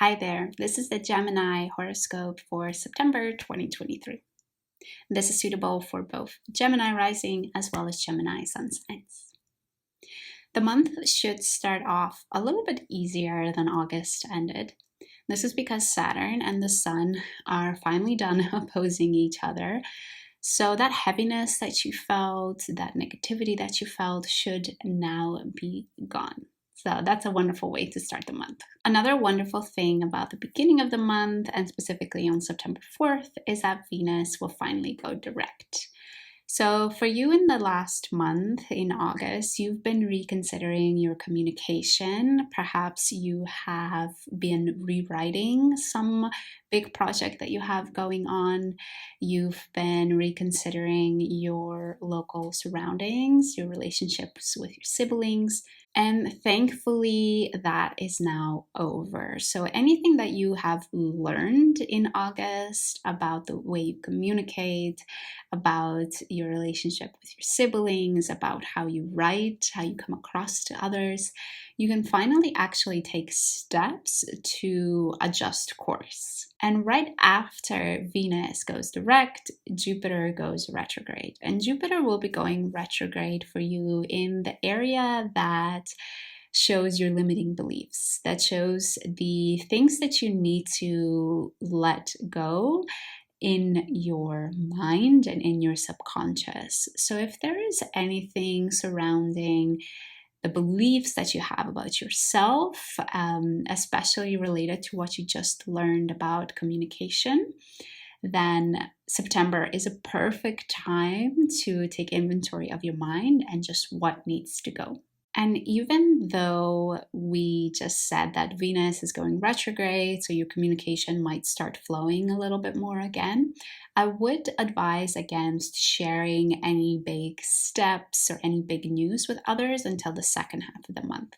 Hi there, this is the Gemini horoscope for September 2023. This is suitable for both Gemini rising as well as Gemini sun signs. The month should start off a little bit easier than August ended. This is because Saturn and the Sun are finally done opposing each other. So that heaviness that you felt, that negativity that you felt should now be gone. So that's a wonderful way to start the month. Another wonderful thing about the beginning of the month, and specifically on September 4th, is that Venus will finally go direct. So for you in the last month, in August, you've been reconsidering your communication. Perhaps you have been rewriting some big project that you have going on. You've been reconsidering your local surroundings, your relationships with your siblings. And thankfully, that is now over. So anything that you have learned in August about the way you communicate, about your relationship with your siblings, about how you write, how you come across to others, you can finally actually take steps to adjust course. And right after Venus goes direct, Jupiter goes retrograde. And Jupiter will be going retrograde for you in the area that shows your limiting beliefs, that shows the things that you need to let go in your mind and in your subconscious. So if there is anything surrounding the beliefs that you have about yourself, especially related to what you just learned about communication, then September is a perfect time to take inventory of your mind and just what needs to go. And even though we just said that Venus is going retrograde, so your communication might start flowing a little bit more again, I would advise against sharing any big steps or any big news with others until the second half of the month.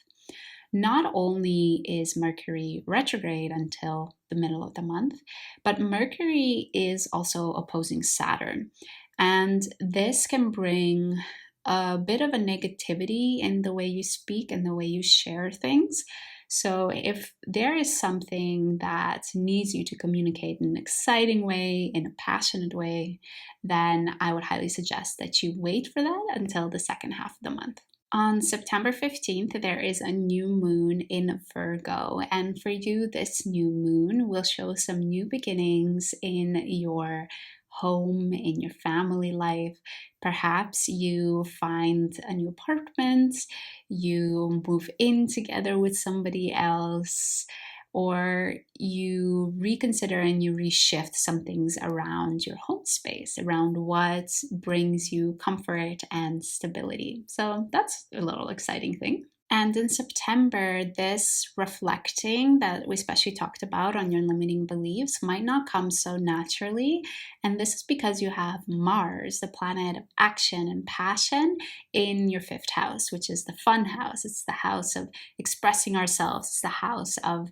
Not only is Mercury retrograde until the middle of the month, but Mercury is also opposing Saturn. And this can bring a bit of a negativity in the way you speak and the way you share things. So if there is something that needs you to communicate in an exciting way, in a passionate way, then I would highly suggest that you wait for that until the second half of the month. On September 15th, there is a new moon in Virgo, and for you, this new moon will show some new beginnings in your home, in your family life. Perhaps you find a new apartment, you move in together with somebody else, or you reconsider and you reshift some things around your home space, around what brings you comfort and stability. So that's a little exciting thing. And in September, this reflecting that we especially talked about on your limiting beliefs might not come so naturally. And this is because you have Mars, the planet of action and passion, in your fifth house, which is the fun house. It's the house of expressing ourselves. It's the house of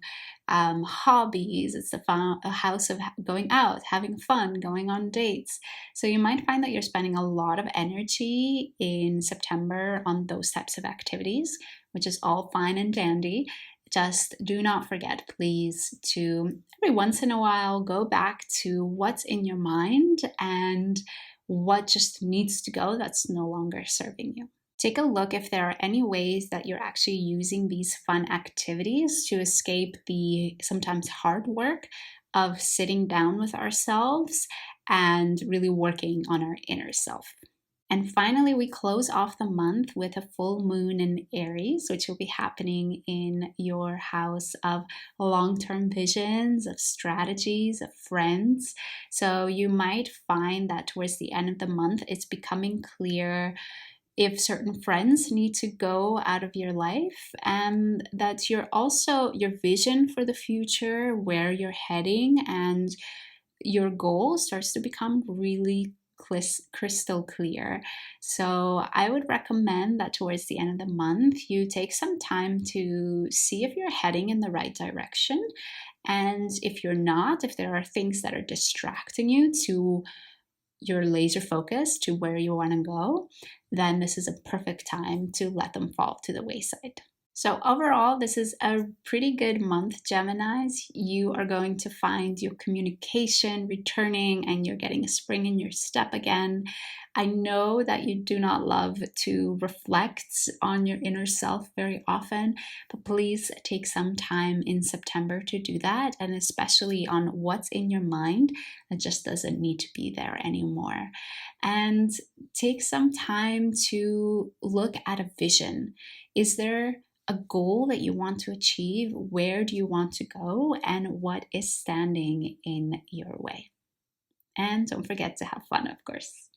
hobbies. It's a house of going out, having fun, going on dates. So you might find that you're spending a lot of energy in September on those types of activities, which is all fine and dandy. Just do not forget, please, to every once in a while go back to what's in your mind and what just needs to go that's no longer serving you. Take a look if there are any ways that you're actually using these fun activities to escape the sometimes hard work of sitting down with ourselves and really working on our inner self. And finally, we close off the month with a full moon in Aries, which will be happening in your house of long-term visions, of strategies, of friends. So you might find that towards the end of the month, it's becoming clear if certain friends need to go out of your life, and that you're also your vision for the future, where you're heading, and your goal starts to become really crystal clear. So I would recommend that towards the end of the month, you take some time to see if you're heading in the right direction. And if you're not, if there are things that are distracting you to your laser focus to where you want to go, then this is a perfect time to let them fall to the wayside. So overall, this is a pretty good month, Geminis. You are going to find your communication returning and you're getting a spring in your step again. I know that you do not love to reflect on your inner self very often, but please take some time in September to do that, and especially on what's in your mind that just doesn't need to be there anymore. And take some time to look at a vision. Is there a goal that you want to achieve? Where do you want to go? And what is standing in your way? And don't forget to have fun, of course.